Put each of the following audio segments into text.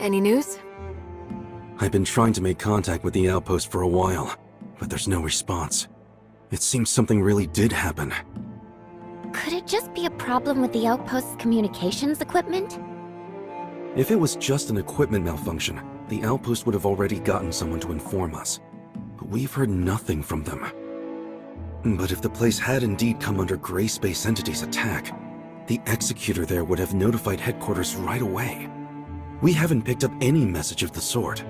Any news? I've been trying to make contact with the Outpost for a while, but there's no response. It seems something really did happen. Could it just be a problem with the Outpost's communications equipment? If it was just an equipment malfunction, the Outpost would have already gotten someone to inform us. But we've heard nothing from them. But if the place had indeed come under Gray Space Entity's attack, the Executor there would have notified headquarters right away. We haven't picked up any message of the sort.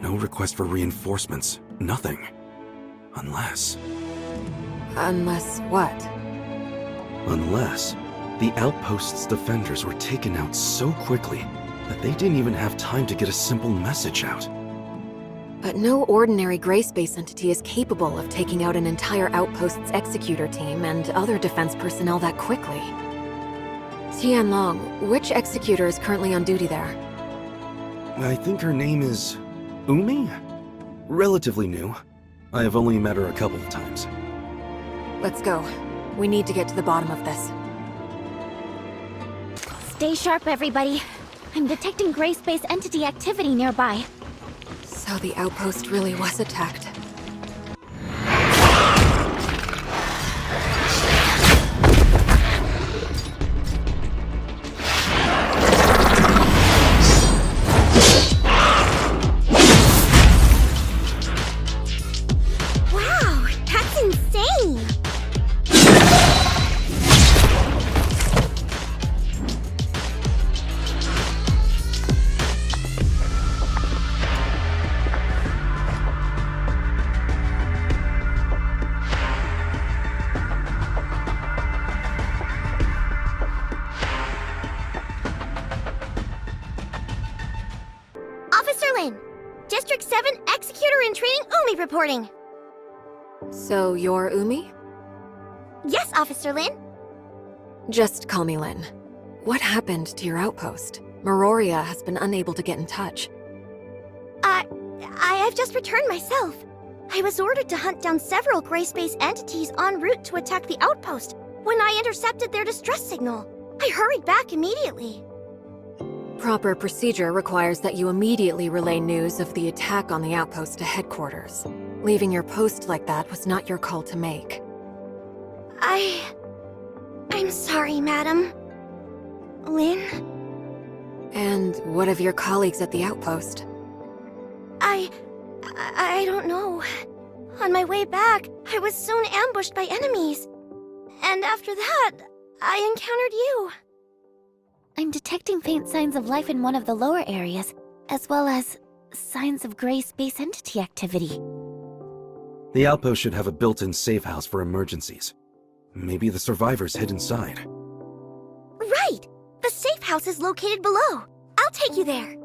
No request for reinforcements, nothing. Unless what? Unless the Outpost's defenders were taken out so quickly that they didn't even have time to get a simple message out. But no ordinary Gray Space entity is capable of taking out an entire Outpost's executor team and other defense personnel that quickly. Tianlong, which executor is currently on duty there? I think her name is Umi? Relatively new. I have only met her a couple of times. Let's go. We need to get to the bottom of this. Stay sharp, everybody. I'm detecting Gray Space Entity activity nearby. So the Outpost really was attacked. Wow, that's insane! Officer Lin, District 7 Executor in Training Umi reporting. So you're Umi? Yes, Officer Lin. Just call me Lin. What happened to your outpost? Meroria has been unable to get in touch. I've just returned myself. I was ordered to hunt down several Gray Space entities en route to attack the outpost. When I intercepted their distress signal, I hurried back immediately. Proper procedure requires that you immediately relay news of the attack on the outpost to headquarters. Leaving your post like that was not your call to make. I'm sorry, madam. Lin? And what of your colleagues at the outpost? I don't know. On my way back, I was soon ambushed by enemies. And after that, I encountered you. I'm detecting faint signs of life in one of the lower areas, as well as signs of Gray Space Entity activity. The outpost should have a built-in safe house for emergencies. Maybe the survivors hid inside. Right! The safe house is located below. I'll take you there.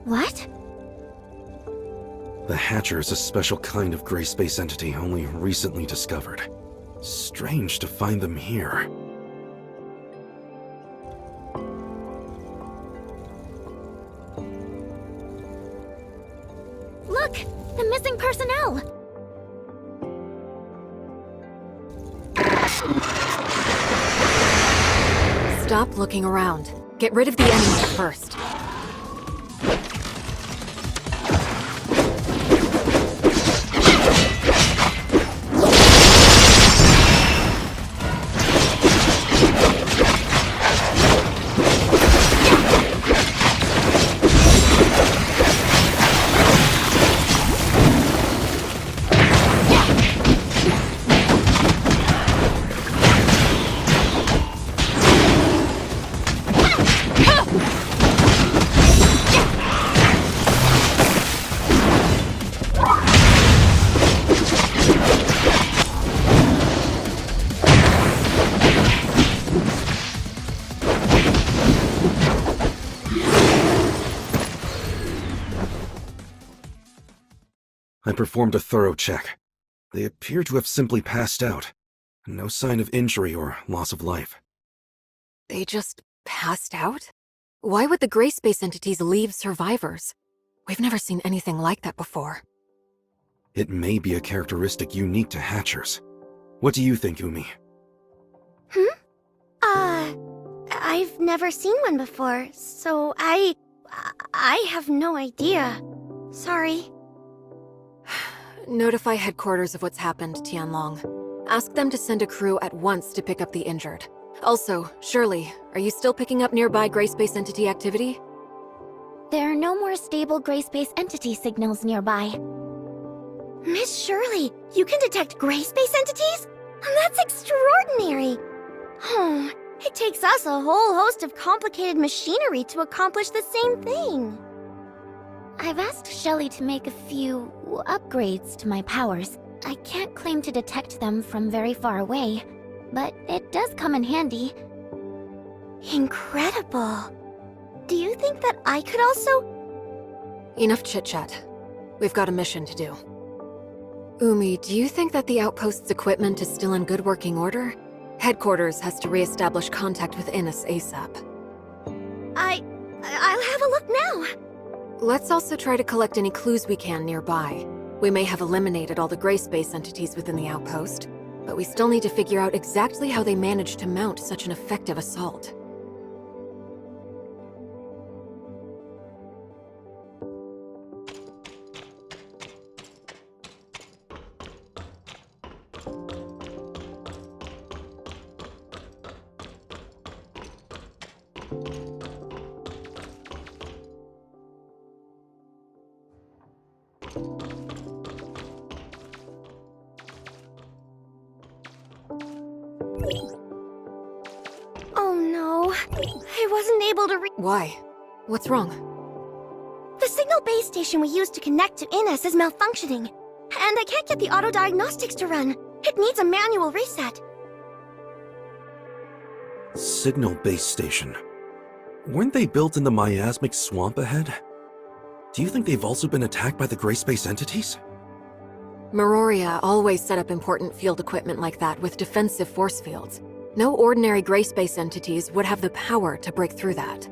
What? The Hatcher is a special kind of Gray Space entity only recently discovered. Strange to find them here. Look! The missing personnel! Stop looking around. Get rid of the enemy first. I performed a thorough check. They appear to have simply passed out. No sign of injury or loss of life. They just passed out? Why would the gray space entities leave survivors? We've never seen anything like that before. It may be a characteristic unique to Hatchers. What do you think, Umi? I've never seen one before, so I have no idea. Sorry. Notify headquarters of what's happened, Tianlong. Ask them to send a crew at once to pick up the injured. Also, Shirley, are you still picking up nearby gray space entity activity? There are no more stable gray space entity signals nearby. Miss Shirley, you can detect gray space entities? That's extraordinary! Oh, it takes us a whole host of complicated machinery to accomplish the same thing. I've asked Shelley to make a few upgrades to my powers. I can't claim to detect them from very far away, but it does come in handy. Incredible. Do you think that I could also... Enough chit-chat. We've got a mission to do. Umi, do you think that the Outpost's equipment is still in good working order? Headquarters has to re-establish contact with Innes ASAP. I'll have a look now. Let's also try to collect any clues we can nearby. We may have eliminated all the gray space entities within the Outpost, but we still need to figure out exactly how they managed to mount such an effective assault. Oh no, I wasn't able to Why? What's wrong? The signal base station we used to connect to Innes is malfunctioning, and I can't get the auto diagnostics to run. It needs a manual reset. Signal base station. Weren't they built in the miasmic swamp ahead? Do you think they've also been attacked by the gray space entities? Meroria always set up important field equipment like that with defensive force fields. No ordinary gray space entities would have the power to break through that.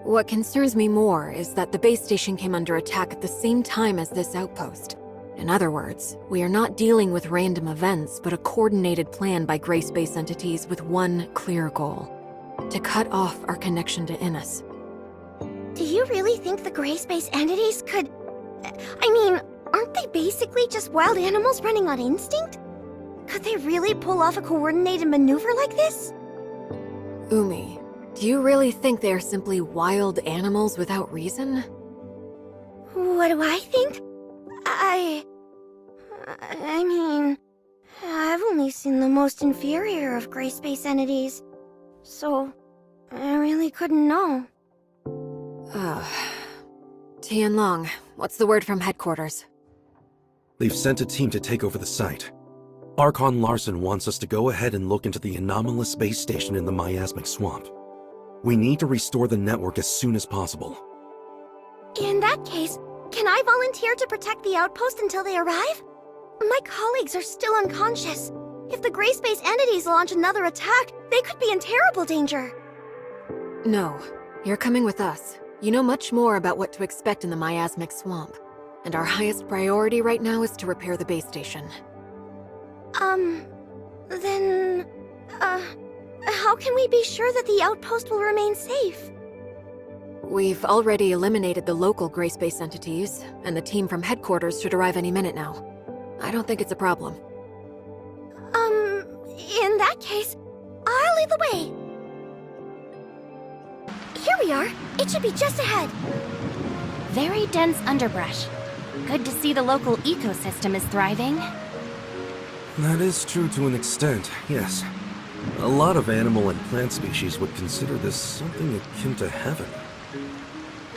What concerns me more is that the base station came under attack at the same time as this outpost. In other words, we are not dealing with random events, but a coordinated plan by gray space entities with one clear goal: to cut off our connection to Innes. Do you really think the gray space entities could... I mean, aren't they basically just wild animals running on instinct? Could they really pull off a coordinated maneuver like this? Umi, do you really think they are simply wild animals without reason? What do I think? I mean, I've only seen the most inferior of gray space entities, so I really couldn't know. Tianlong, what's the word from headquarters? They've sent a team to take over the site. Archon Larson wants us to go ahead and look into the anomalous base station in the miasmic swamp. We need to restore the network as soon as possible. In that case, can I volunteer to protect the outpost until they arrive? My colleagues are still unconscious. If the gray space entities launch another attack, they could be in terrible danger. No, you're coming with us. You know much more about what to expect in the miasmic swamp. And our highest priority right now is to repair the base station. Then... how can we be sure that the outpost will remain safe? We've already eliminated the local gray space entities, and the team from headquarters should arrive any minute now. I don't think it's a problem. In that case, I'll lead the way. Here we are. It should be just ahead. Very dense underbrush. Good to see the local ecosystem is thriving. That is true to an extent, yes. A lot of animal and plant species would consider this something akin to heaven.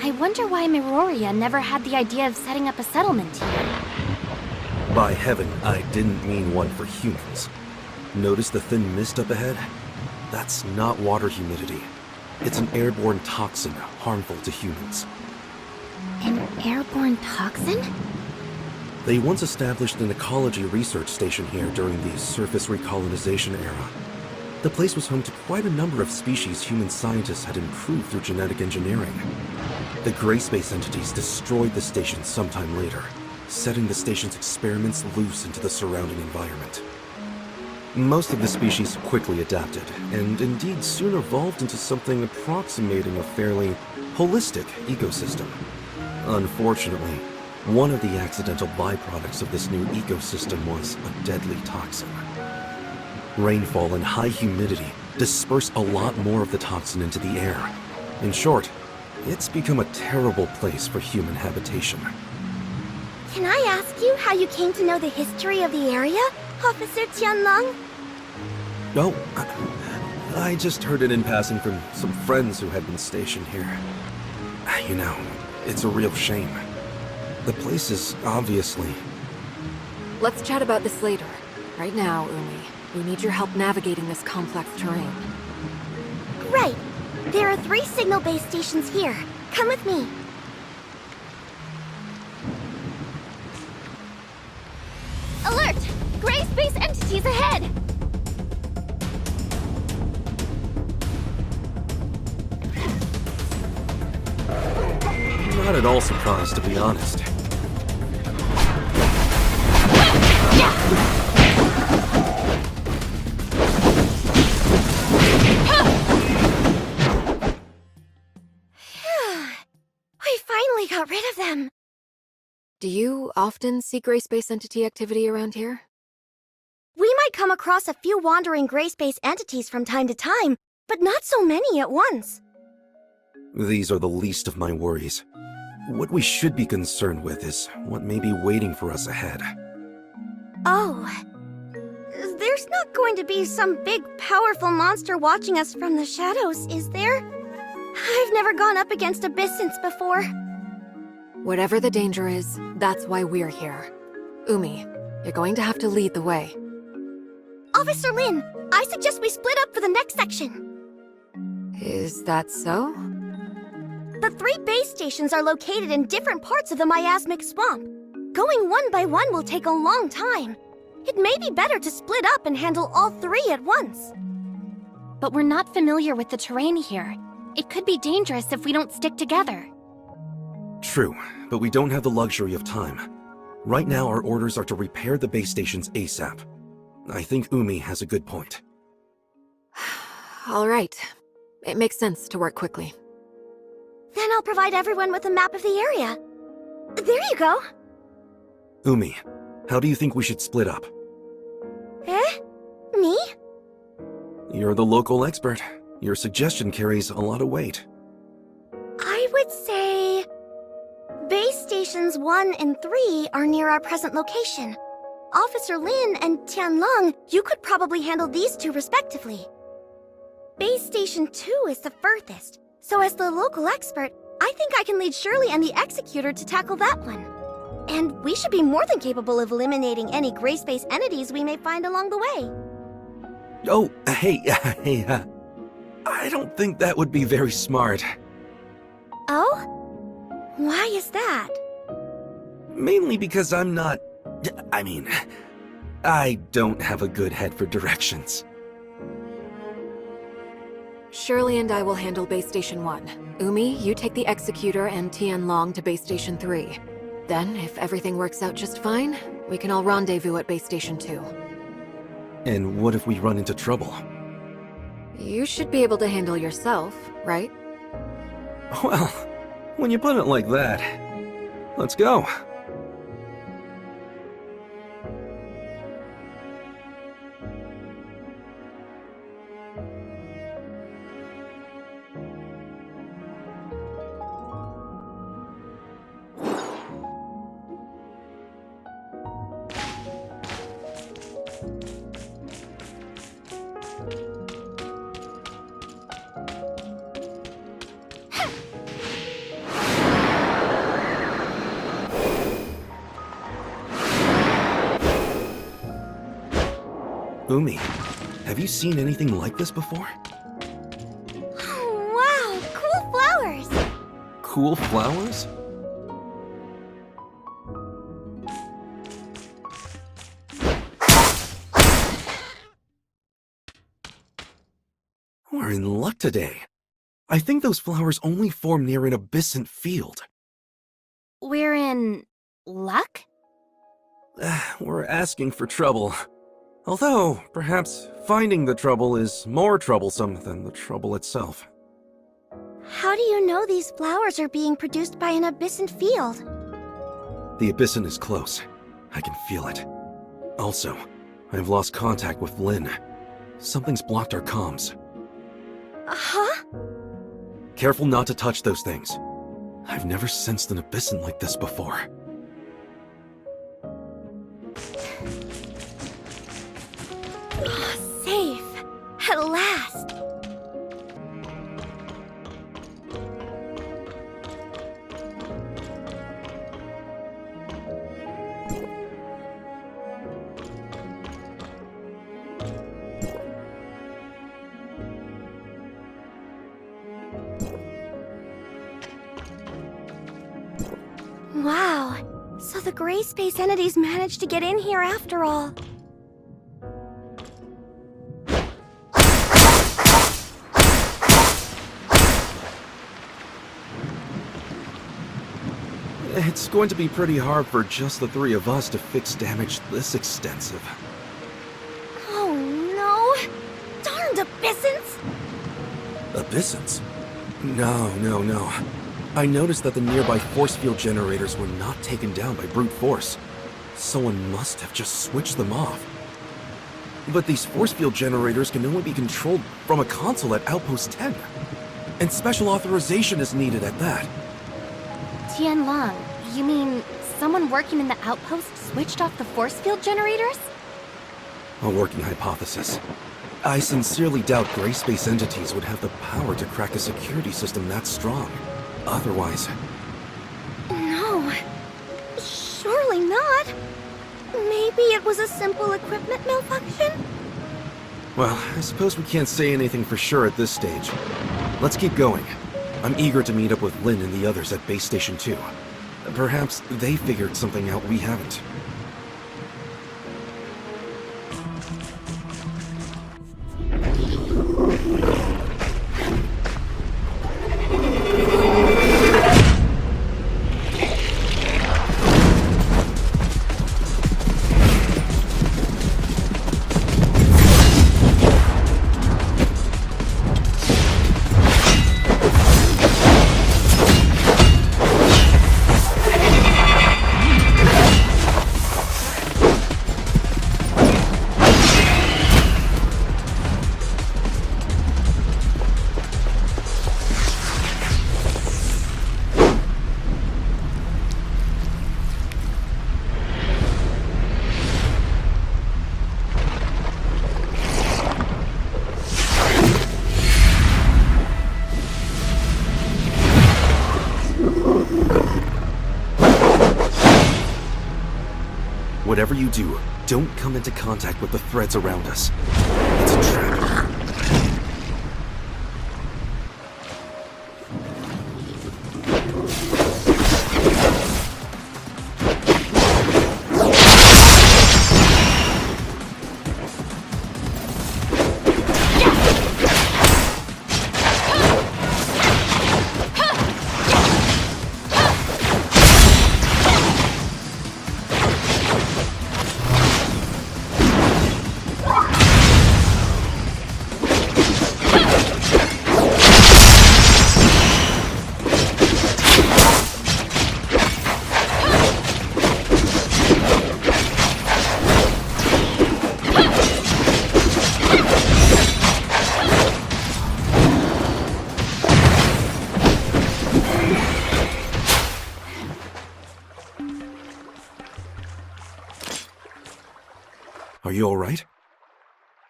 I wonder why Meroria never had the idea of setting up a settlement here. By heaven, I didn't mean one for humans. Notice the thin mist up ahead? That's not water humidity. It's an airborne toxin harmful to humans. An airborne toxin? They once established an ecology research station here during the surface recolonization era. The place was home to quite a number of species human scientists had improved through genetic engineering. The gray space entities destroyed the station sometime later, setting the station's experiments loose into the surrounding environment. Most of the species quickly adapted, and indeed soon evolved into something approximating a fairly holistic ecosystem. Unfortunately, one of the accidental byproducts of this new ecosystem was a deadly toxin. Rainfall and high humidity disperse a lot more of the toxin into the air. In short, it's become a terrible place for human habitation. Can I ask you how you came to know the history of the area, Officer Tianlong? Oh, I just heard it in passing from some friends who had been stationed here. You know, it's a real shame. The place is obviously... Let's chat about this later. Right now, Umi, we need your help navigating this complex terrain. Right. There are 3 signal base stations here. Come with me. Alert! Gray space entities ahead! Not at all surprised, to be honest. We finally got rid of them. Do you often see gray space entity activity around here? We might come across a few wandering gray space entities from time to time, but not so many at once. These are the least of my worries. What we should be concerned with is what may be waiting for us ahead. Oh. There's not going to be some big, powerful monster watching us from the shadows, is there? I've never gone up against Abyssants before. Whatever the danger is, that's why we're here. Umi, you're going to have to lead the way. Officer Lin, I suggest we split up for the next section. Is that so? The 3 base stations are located in different parts of the miasmic swamp. Going one by one will take a long time. It may be better to split up and handle all 3 at once. But we're not familiar with the terrain here. It could be dangerous if we don't stick together. True, but we don't have the luxury of time. Right now, our orders are to repair the base stations ASAP. I think Umi has a good point. All right. It makes sense to work quickly. Then I'll provide everyone with a map of the area. There you go. Umi, how do you think we should split up? Eh? Me? You're the local expert. Your suggestion carries a lot of weight. I would say... Base stations 1 and 3 are near our present location. Officer Lin and Tianlong, you could probably handle these 2 respectively. Base station 2 is the furthest, so as the local expert, I think I can lead Shirley and the Executor to tackle that one. And we should be more than capable of eliminating any gray space entities we may find along the way. Oh, hey, I don't think that would be very smart. Oh? Why is that? Mainly because I don't have a good head for directions. Shirley and I will handle base station 1. Umi, you take the Executor and Tianlong to base station 3. Then, if everything works out just fine, we can all rendezvous at base station 2. And what if we run into trouble? You should be able to handle yourself, right? Well, when you put it like that, let's go. Umi, have you seen anything like this before? Oh, wow, cool flowers! Cool flowers? are in luck today. I think those flowers only form near an abyssant field. We're in luck? We're asking for trouble. Although, perhaps finding the trouble is more troublesome than the trouble itself. How do you know these flowers are being produced by an Abyssant field? The Abyssant is close. I can feel it. Also, I've lost contact with Lynn. Something's blocked our comms. Huh? Careful not to touch those things. I've never sensed an Abyssant like this before. Safe. At last. Wow. So the gray space entities managed to get in here after all. It's going to be pretty hard for just the three of us to fix damage this extensive. Oh no! Darned Abyssants! Abyssants? No. I noticed that the nearby force field generators were not taken down by brute force. Someone must have just switched them off. But these force field generators can only be controlled from a console at Outpost 10. And special authorization is needed at that. Tianlong, you mean someone working in the outpost switched off the force field generators? A working hypothesis. I sincerely doubt gray space entities would have the power to crack a security system that strong. Otherwise... No. Surely not. Maybe it was a simple equipment malfunction? Well, I suppose we can't say anything for sure at this stage. Let's keep going. I'm eager to meet up with Lynn and the others at Base Station 2. Perhaps they figured something out we haven't. Whatever you do, don't come into contact with the threads around us. It's a trap. Are you alright?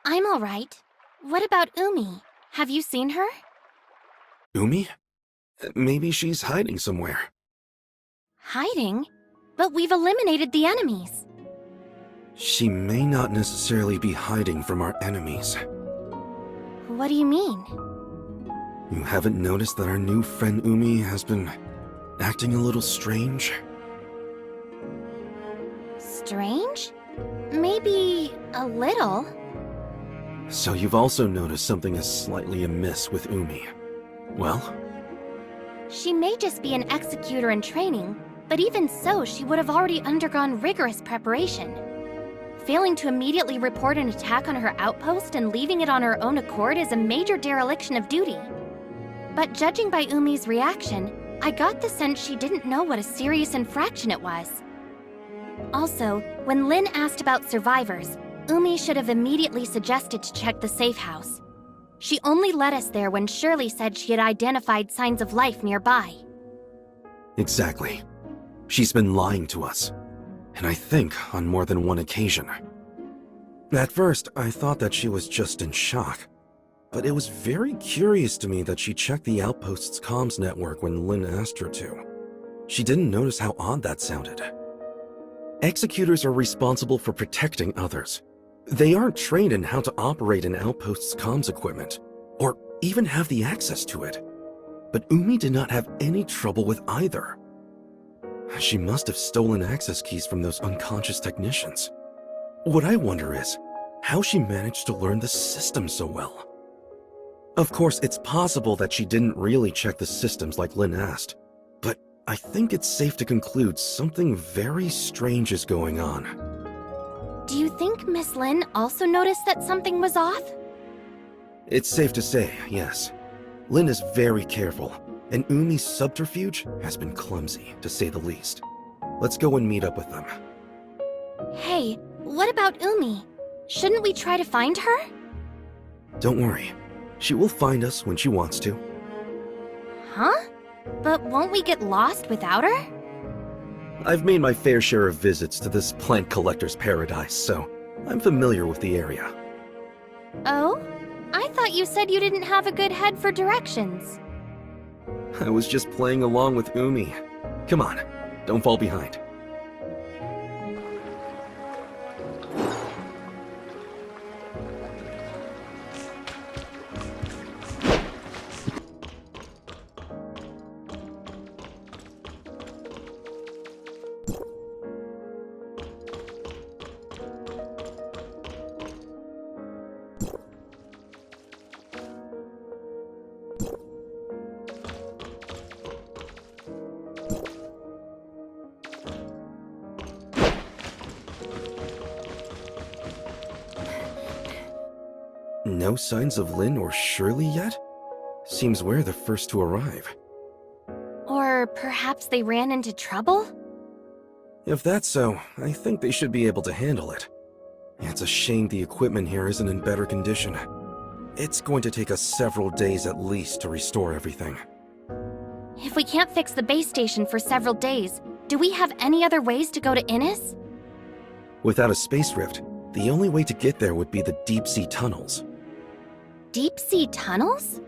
I'm alright. What about Umi? Have you seen her? Umi? Maybe she's hiding somewhere. Hiding? But we've eliminated the enemies. She may not necessarily be hiding from our enemies. What do you mean? You haven't noticed that our new friend Umi has been acting a little strange? Strange? Maybe a little. So you've also noticed something is slightly amiss with Umi. Well? She may just be an executor in training, but even so, she would have already undergone rigorous preparation. Failing to immediately report an attack on her outpost and leaving it on her own accord is a major dereliction of duty. But judging by Umi's reaction, I got the sense she didn't know what a serious infraction it was. Also, when Lin asked about survivors, Umi should have immediately suggested to check the safe house. She only led us there when Shirley said she had identified signs of life nearby. Exactly. She's been lying to us. And I think on more than one occasion. At first, I thought that she was just in shock. But it was very curious to me that she checked the Outpost's comms network when Lin asked her to. She didn't notice how odd that sounded. Executors are responsible for protecting others. They aren't trained in how to operate an Outpost's comms equipment, or even have the access to it. But Umi did not have any trouble with either. She must have stolen access keys from those unconscious technicians. What I wonder is, how she managed to learn the system so well. Of course, it's possible that she didn't really check the systems like Lin asked, but I think it's safe to conclude something very strange is going on. Do you think Miss Lin also noticed that something was off? It's safe to say, yes. Lin is very careful, and Umi's subterfuge has been clumsy, to say the least. Let's go and meet up with them. Hey, what about Umi? Shouldn't we try to find her? Don't worry. She will find us when she wants to. Huh? But won't we get lost without her? I've made my fair share of visits to this plant collector's paradise, so I'm familiar with the area. Oh? I thought you said you didn't have a good head for directions. I was just playing along with Umi. Come on, don't fall behind. No signs of Lin or Shirley yet? Seems we're the first to arrive. Or perhaps they ran into trouble? If that's so, I think they should be able to handle it. It's a shame the equipment here isn't in better condition. It's going to take us several days at least to restore everything. If we can't fix the base station for several days, do we have any other ways to go to Innis? Without a space rift, the only way to get there would be the deep-sea tunnels. Deep-sea tunnels?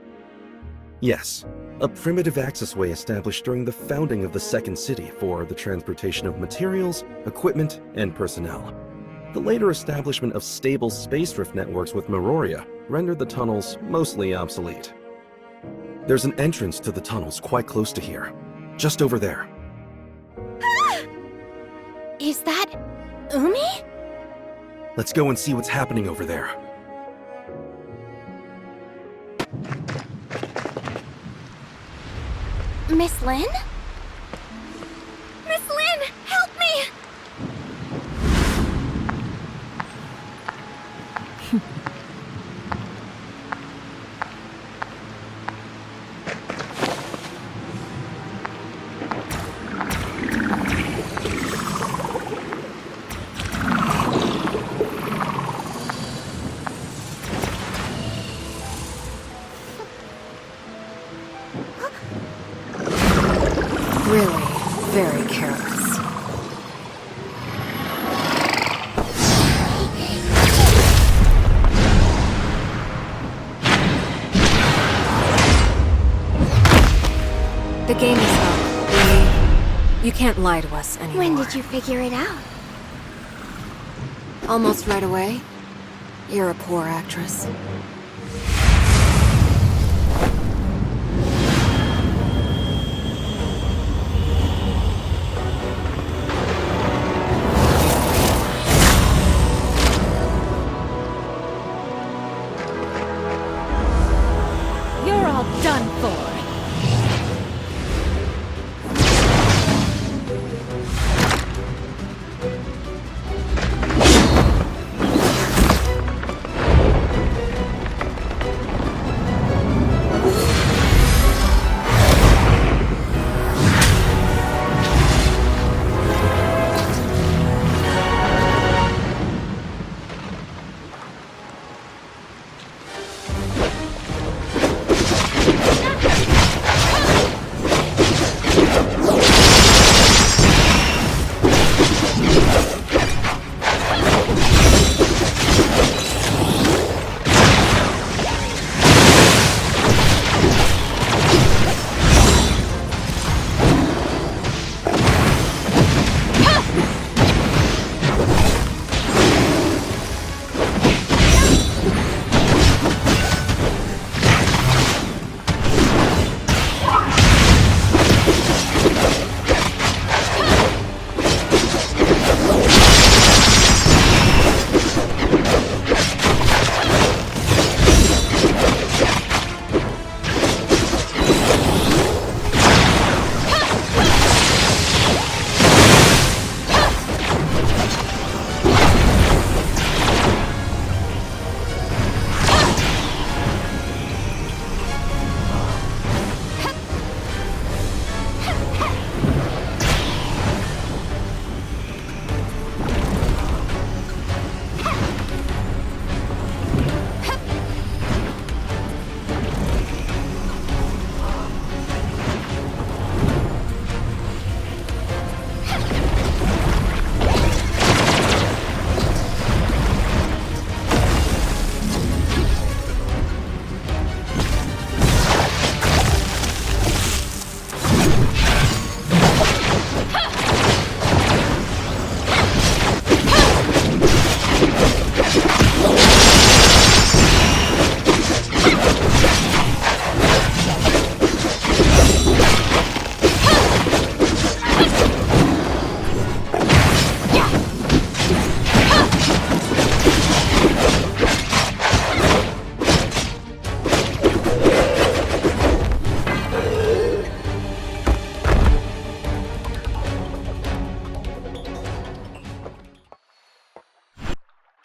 Yes, a primitive accessway established during the founding of the Second City for the transportation of materials, equipment, and personnel. The later establishment of stable space rift networks with Meroria rendered the tunnels mostly obsolete. There's an entrance to the tunnels quite close to here, just over there. Is that Umi? Let's go and see what's happening over there. Miss Lin? Miss Lin, help me! Really, very careless. The game is up, Umi. You can't lie to us anymore. When did you figure it out? Almost right away? You're a poor actress.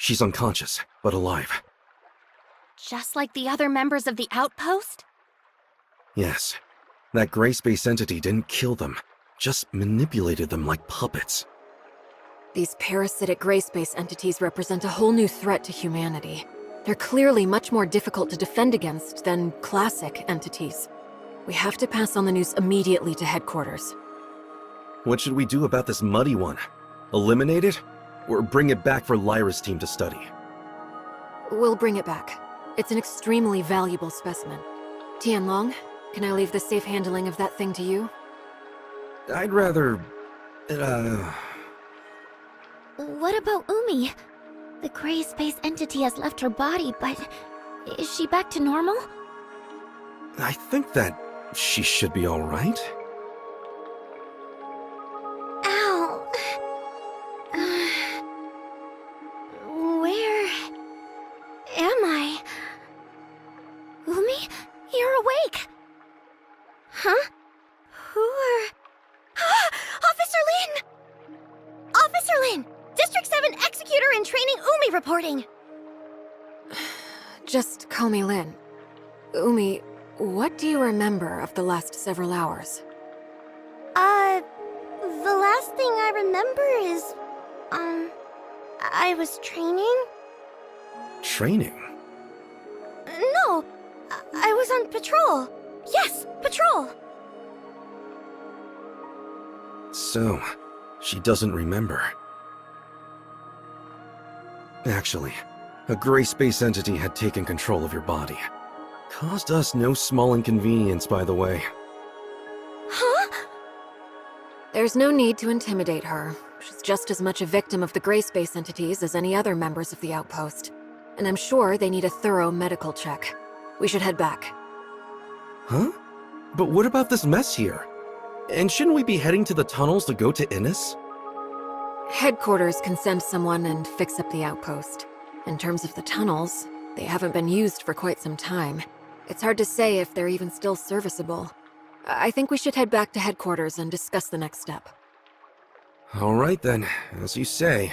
She's unconscious, but alive. Just like the other members of the Outpost? Yes. That gray space entity didn't kill them, just manipulated them like puppets. These parasitic gray space entities represent a whole new threat to humanity. They're clearly much more difficult to defend against than classic entities. We have to pass on the news immediately to headquarters. What should we do about this muddy one? Eliminate it? Or bring it back for Lyra's team to study? We'll bring it back. It's an extremely valuable specimen. Tianlong, can I leave the safe handling of that thing to you? I'd rather... What about Umi? The gray space entity has left her body, but is she back to normal? I think that she should be alright. Ow. Where am I? Umi, you're awake. Huh? Who are... Officer Lin! Officer Lin! District 7 Executor in Training Umi reporting! Just call me Lin. Umi, what do you remember of the last several hours? The last thing I remember is, I was training? Training? No, I was on patrol. Yes, patrol! So, she doesn't remember. Actually, a gray space entity had taken control of your body. Caused us no small inconvenience, by the way. Huh? There's no need to intimidate her. She's just as much a victim of the gray space entities as any other members of the Outpost. And I'm sure they need a thorough medical check. We should head back. Huh? But what about this mess here? And shouldn't we be heading to the tunnels to go to Innis? Headquarters can send someone and fix up the Outpost. In terms of the tunnels, they haven't been used for quite some time. It's hard to say if they're even still serviceable. I think we should head back to headquarters and discuss the next step. All right then, as you say.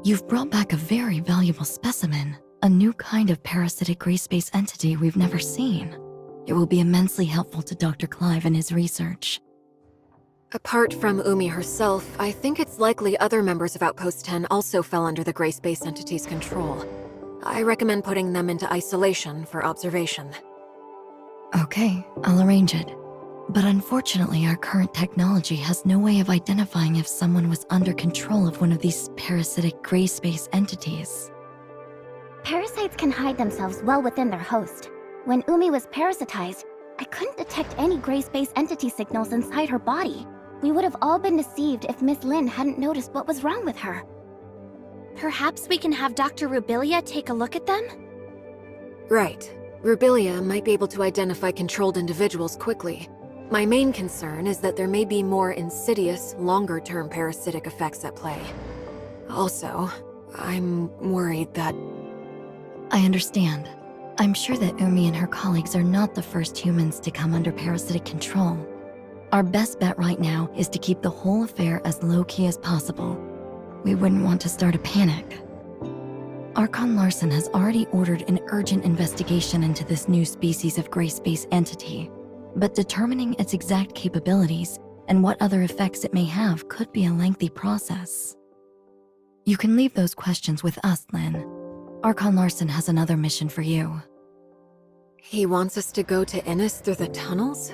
You've brought back a very valuable specimen, a new kind of parasitic gray space entity we've never seen. It will be immensely helpful to Dr. Clive in his research. Apart from Umi herself, I think it's likely other members of Outpost 10 also fell under the gray space entity's control. I recommend putting them into isolation for observation. Okay, I'll arrange it. But unfortunately, our current technology has no way of identifying if someone was under control of one of these parasitic gray space entities. Parasites can hide themselves well within their host. When Umi was parasitized, I couldn't detect any gray space entity signals inside her body. We would have all been deceived if Miss Lin hadn't noticed what was wrong with her. Perhaps we can have Dr. Rubilia take a look at them? Right. Rubilia might be able to identify controlled individuals quickly. My main concern is that there may be more insidious, longer-term parasitic effects at play. Also, I'm worried that... I understand. I'm sure that Umi and her colleagues are not the first humans to come under parasitic control. Our best bet right now is to keep the whole affair as low-key as possible. We wouldn't want to start a panic. Archon Larson has already ordered an urgent investigation into this new species of gray space entity, but determining its exact capabilities and what other effects it may have could be a lengthy process. You can leave those questions with us, Lin. Archon Larson has another mission for you. He wants us to go to Innis through the tunnels?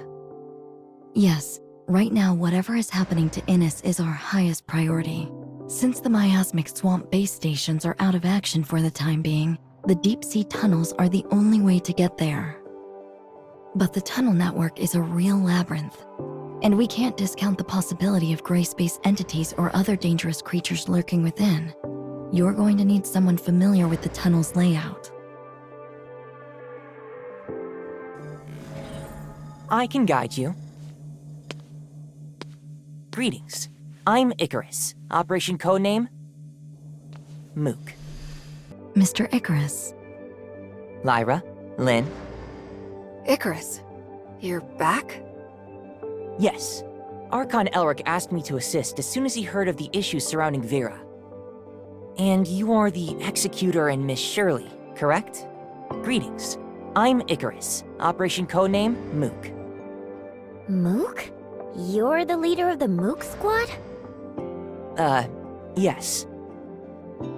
Yes, right now whatever is happening to Innis is our highest priority. Since the miasmic swamp base stations are out of action for the time being, the deep-sea tunnels are the only way to get there. But the tunnel network is a real labyrinth, and we can't discount the possibility of gray space entities or other dangerous creatures lurking within. You're going to need someone familiar with the tunnel's layout. I can guide you. Greetings. I'm Icarus. Operation Codename? Mook. Mr. Icarus. Lyra, Lynn. Icarus, you're back? Yes. Archon Elric asked me to assist as soon as he heard of the issues surrounding Vera. And you are the Executor and Miss Shirley, correct? Greetings. I'm Icarus. Operation Codename Mook. Mook? You're the leader of the Mook squad? Yes.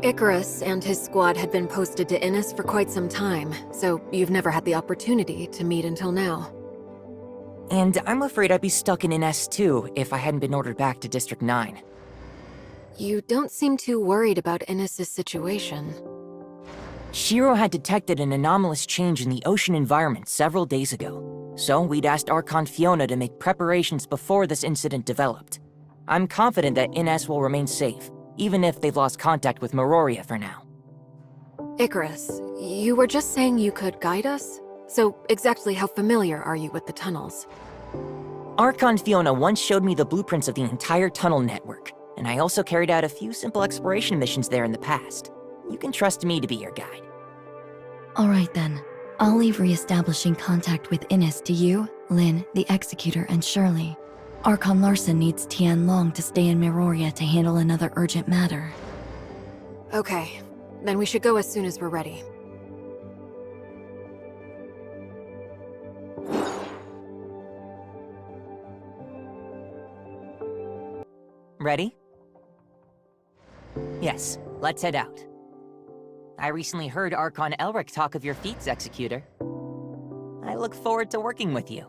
Icarus and his squad had been posted to Innis for quite some time, so you've never had the opportunity to meet until now. And I'm afraid I'd be stuck in Innis too if I hadn't been ordered back to District 9. You don't seem too worried about Innis's situation. Shiro had detected an anomalous change in the ocean environment several days ago, so we'd asked Archon Fiona to make preparations before this incident developed. I'm confident that Innis will remain safe, even if they've lost contact with Meroria for now. Icarus, you were just saying you could guide us? So exactly how familiar are you with the tunnels? Archon Fiona once showed me the blueprints of the entire tunnel network, and I also carried out a few simple exploration missions there in the past. You can trust me to be your guide. All right then. I'll leave re-establishing contact with Innis to you, Lynn, the Executor, and Shirley. Archon Larson needs Tian Long to stay in Meroria to handle another urgent matter. Okay, then we should go as soon as we're ready. Ready? Yes, let's head out. I recently heard Archon Elric talk of your feats, Executor. I look forward to working with you.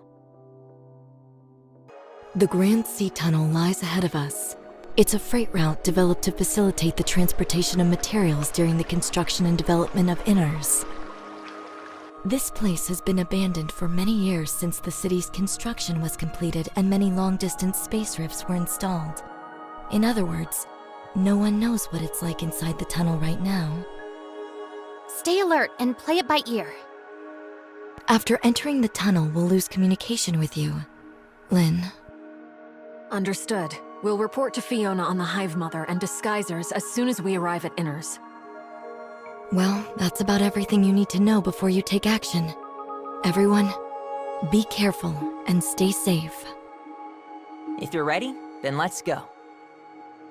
The Grand Sea Tunnel lies ahead of us. It's a freight route developed to facilitate the transportation of materials during the construction and development of Inners. This place has been abandoned for many years since the city's construction was completed and many long-distance space rifts were installed. In other words, no one knows what it's like inside the tunnel right now. Stay alert and play it by ear. After entering the tunnel, we'll lose communication with you. Lynn. Understood. We'll report to Fiona on the Hive Mother and Disguisers as soon as we arrive at Inners. Well, that's about everything you need to know before you take action. Everyone, be careful and stay safe. If you're ready, then let's go.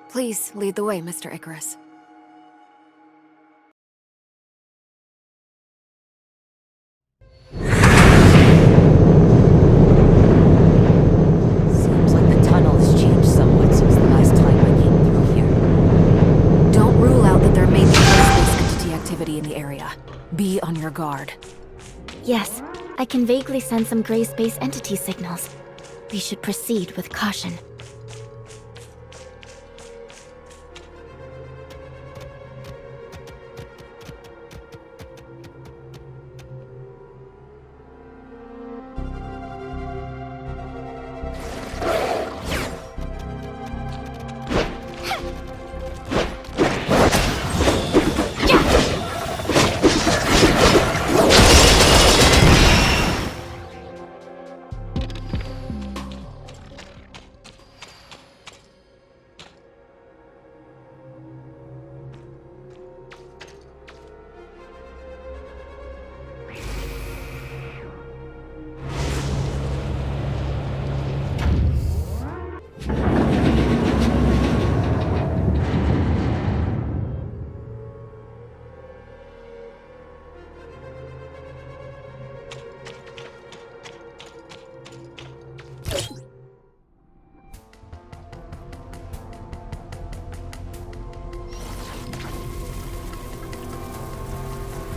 Please lead the way, Mr. Icarus. Seems like the tunnel has changed somewhat since the last time I came through here. Don't rule out that there may be space entity activity in the area. Be on your guard. Yes, I can vaguely sense some gray space entity signals. We should proceed with caution.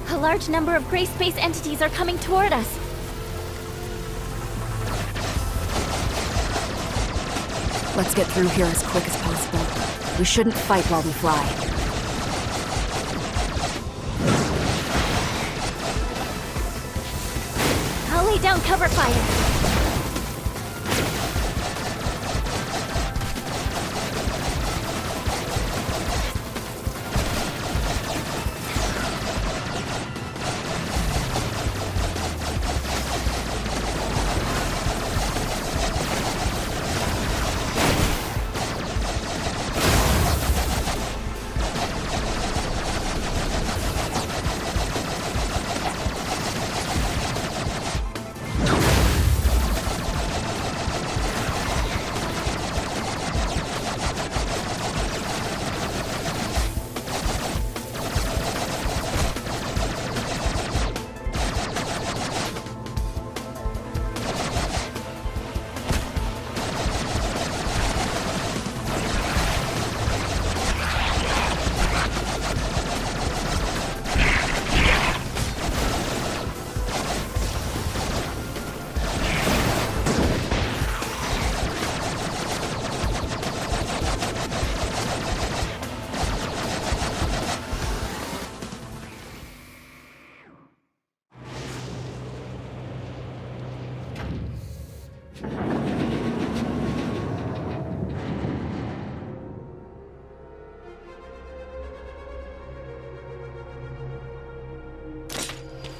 A large number of gray space entities are coming toward us. Let's get through here as quick as possible. We shouldn't fight while we fly. I'll lay down cover fire.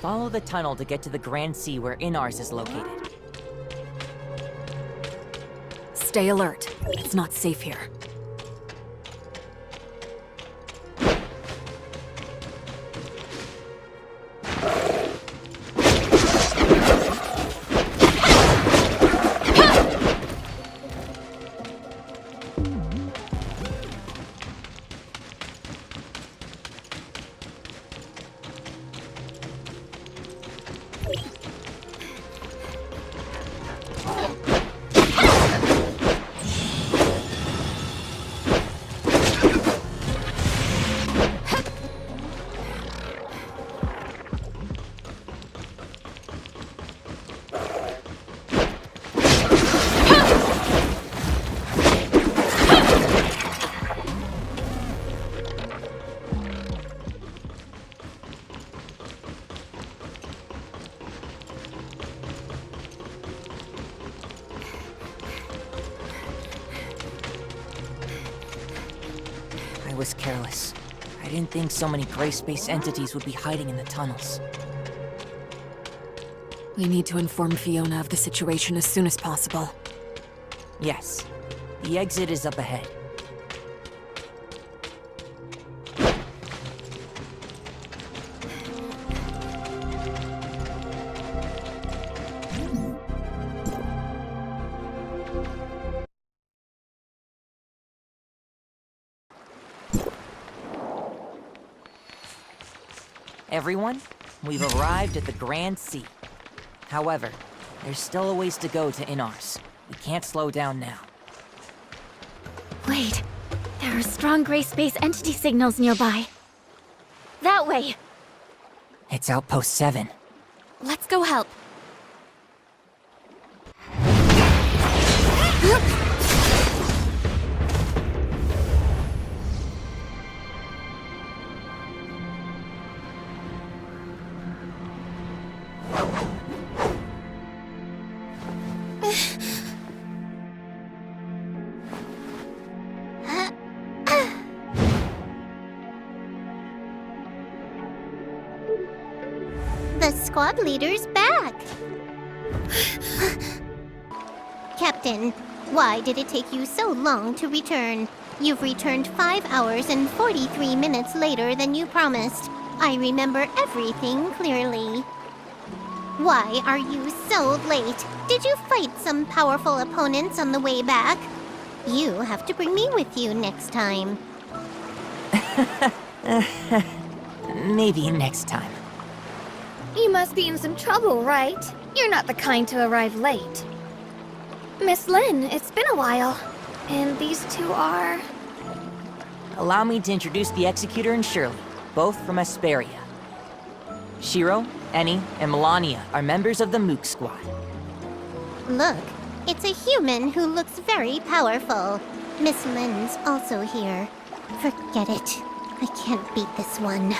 Follow the tunnel to get to the Grand Sea where Inars is located. Stay alert. It's not safe here. I was careless. I didn't think so many gray space entities would be hiding in the tunnels. We need to inform Fiona of the situation as soon as possible. Yes. The exit is up ahead. Everyone, we've arrived at the Grand Sea. However, there's still a ways to go to Inars. We can't slow down now. Wait, there are strong gray space entity signals nearby. That way! It's Outpost 7. Let's go help. The squad leader's back! Captain, why did it take you so long to return? You've returned 5 hours and 43 minutes later than you promised. I remember everything clearly. Why are you so late? Did you fight some powerful opponents on the way back? You have to bring me with you next time. Maybe next time. You must be in some trouble, right? You're not the kind to arrive late. Miss Lynn, it's been a while. And these two are... Allow me to introduce the Executor and Shirley, both from Asperia. Shiro, Eni, and Melania are members of the Mook Squad. Look, it's a human who looks very powerful. Miss Lynn's also here. Forget it. I can't beat this one.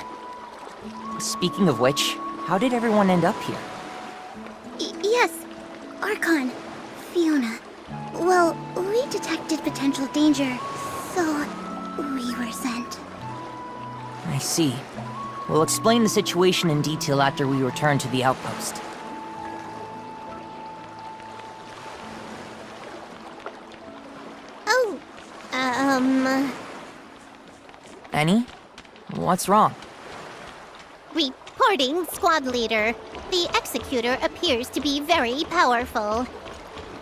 Speaking of which, how did everyone end up here? Yes, Archon, Fiona. Well, we detected potential danger, so we were sent. I see. We'll explain the situation in detail after we return to the outpost. Oh, Eni? What's wrong? Reporting, squad leader. The Executor appears to be very powerful.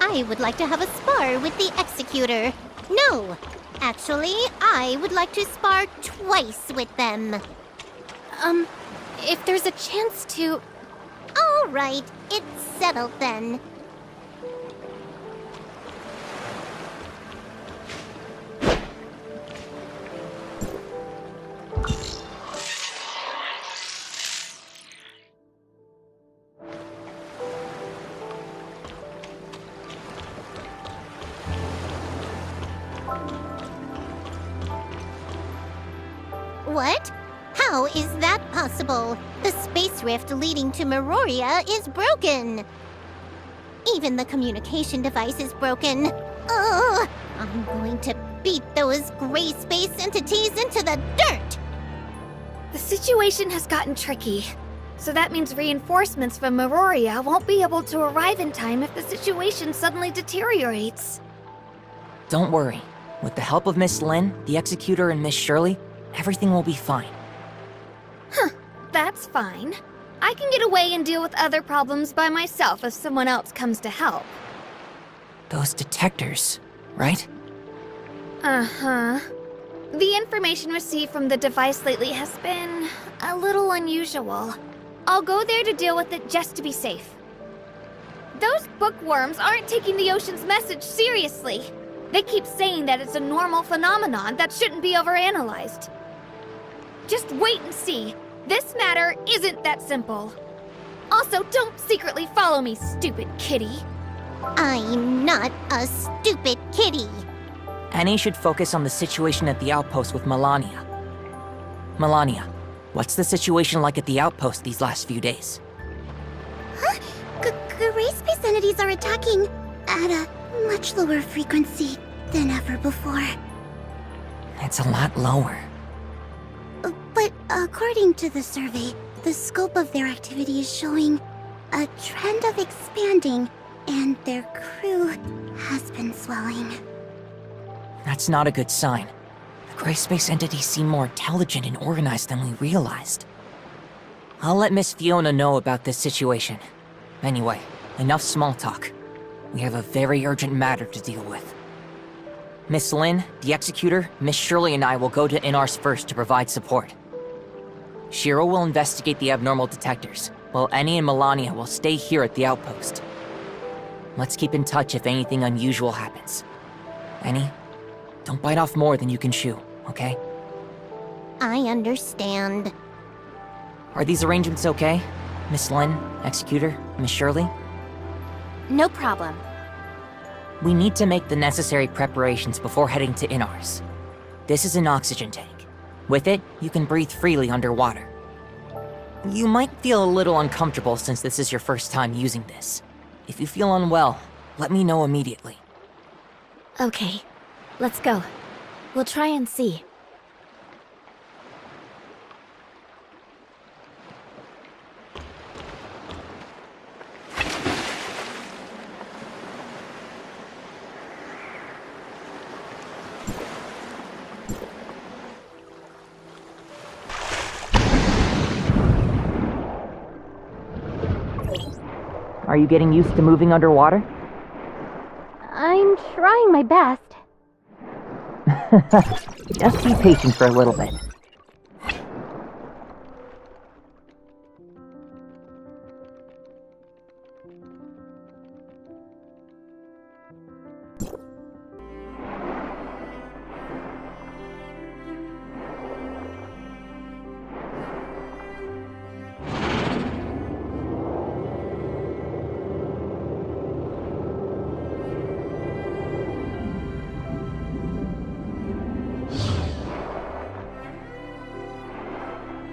I would like to have a spar with the Executor. No, actually, I would like to spar twice with them. If there's a chance to... All right, it's settled then. What? How is that possible? The space rift leading to Meroria is broken. Even the communication device is broken. Ugh! I'm going to beat those gray space entities into the dirt! The situation has gotten tricky. So that means reinforcements from Meroria won't be able to arrive in time if the situation suddenly deteriorates. Don't worry. With the help of Miss Lin, the Executor, and Miss Shirley, everything will be fine. That's fine. I can get away and deal with other problems by myself if someone else comes to help. Those detectors, right? Uh-huh. The information received from the device lately has been a little unusual. I'll go there to deal with it just to be safe. Those bookworms aren't taking the ocean's message seriously. They keep saying that it's a normal phenomenon that shouldn't be overanalyzed. Just wait and see. This matter isn't that simple. Also, don't secretly follow me, stupid kitty. I'm not a stupid kitty. Annie should focus on the situation at the Outpost with Melania. Melania, what's the situation like at the Outpost these last few days? Gray-space entities are attacking at a much lower frequency than ever before. It's a lot lower. But according to the survey, the scope of their activity is showing a trend of expanding, and their crew has been swelling. That's not a good sign. The gray space entities seem more intelligent and organized than we realized. I'll let Miss Fiona know about this situation. Anyway, enough small talk. We have a very urgent matter to deal with. Miss Lin, the Executor, Miss Shirley, and I will go to Inars first to provide support. Shiro will investigate the abnormal detectors, while Annie and Melania will stay here at the Outpost. Let's keep in touch if anything unusual happens. Annie, don't bite off more than you can chew, okay? I understand. Are these arrangements okay? Miss Lin, Executor, Miss Shirley? No problem. We need to make the necessary preparations before heading to Inars. This is an oxygen tank. With it, you can breathe freely underwater. You might feel a little uncomfortable since this is your first time using this. If you feel unwell, let me know immediately. Okay, let's go. We'll try and see. Are you getting used to moving underwater? I'm trying my best. Just be patient for a little bit.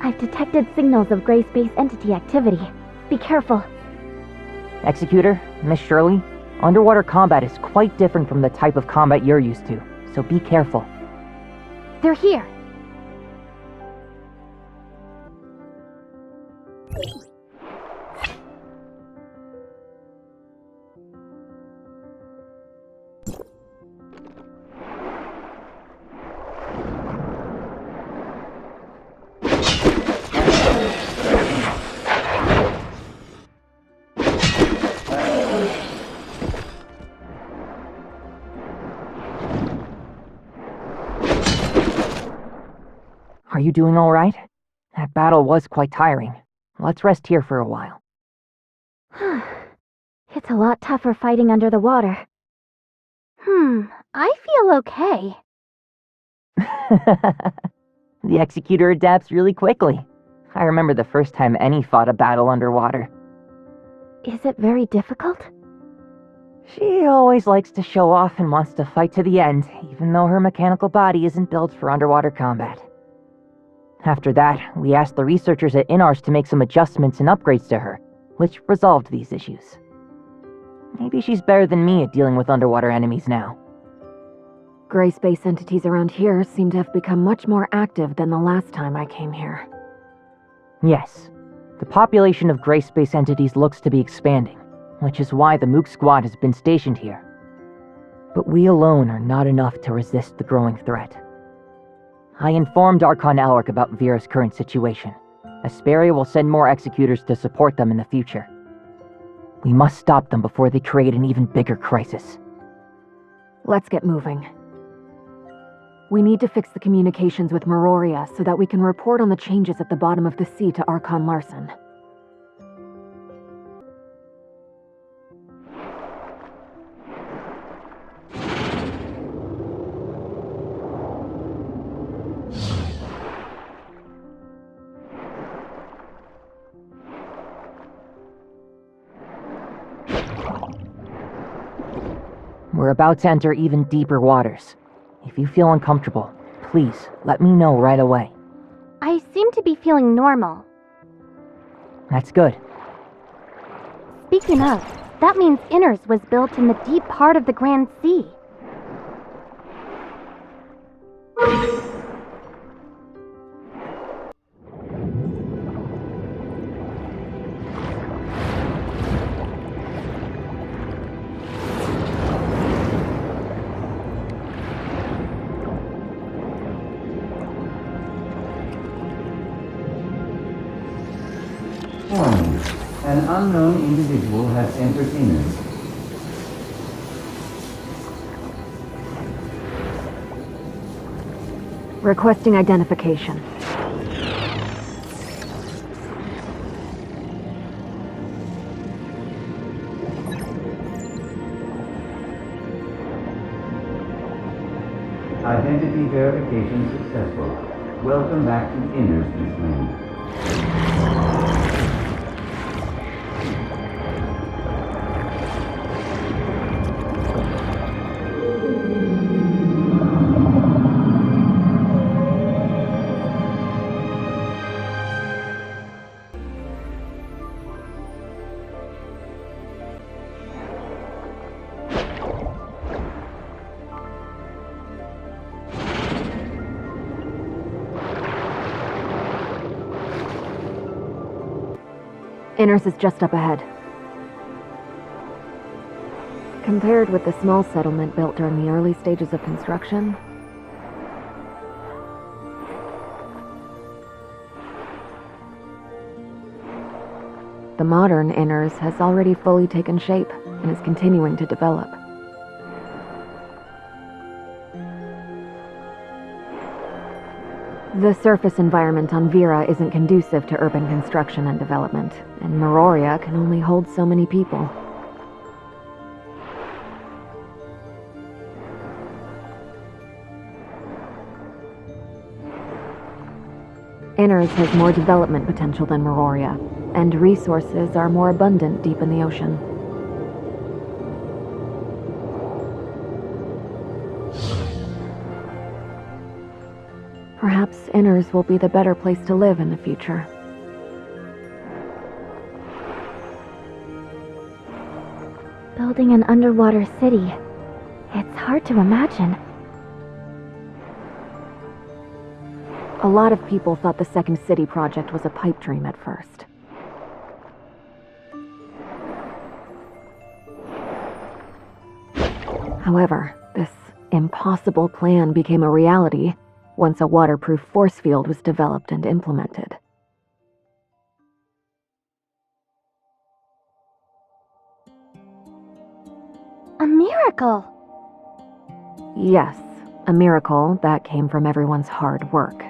I've detected signals of gray space entity activity. Be careful. Executor, Miss Shirley, underwater combat is quite different from the type of combat you're used to, so be careful. They're here. Are you doing all right? That battle was quite tiring. Let's rest here for a while. It's a lot tougher fighting under the water. I feel okay. The Executor adapts really quickly. I remember the first time Annie fought a battle underwater. Is it very difficult? She always likes to show off and wants to fight to the end, even though her mechanical body isn't built for underwater combat. After that, we asked the researchers at Inars to make some adjustments and upgrades to her, which resolved these issues. Maybe she's better than me at dealing with underwater enemies now. Gray space entities around here seem to have become much more active than the last time I came here. Yes. The population of gray space entities looks to be expanding, which is why the Mook Squad has been stationed here. But we alone are not enough to resist the growing threat. I informed Archon Alric about Vera's current situation. Asperia will send more executors to support them in the future. We must stop them before they create an even bigger crisis. Let's get moving. We need to fix the communications with Meroria so that we can report on the changes at the bottom of the sea to Archon Larson. We're about to enter even deeper waters. If you feel uncomfortable, please let me know right away. I seem to be feeling normal. That's good. Speaking of, that means Inners was built in the deep part of the Grand Sea. An unknown individual has entered Inners. Requesting identification. Identity verification successful. Welcome back to Inners, Miss Lane. Inners is just up ahead. Compared with the small settlement built during the early stages of construction, the modern Inners has already fully taken shape and is continuing to develop. The surface environment on Vera isn't conducive to urban construction and development, and Meroria can only hold so many people. Inners has more development potential than Meroria, and resources are more abundant deep in the ocean. Perhaps Inners will be the better place to live in the future. Building an underwater city. It's hard to imagine. A lot of people thought the Second City project was a pipe dream at first. However, this impossible plan became a reality once a waterproof force field was developed and implemented. A miracle! Yes, a miracle that came from everyone's hard work.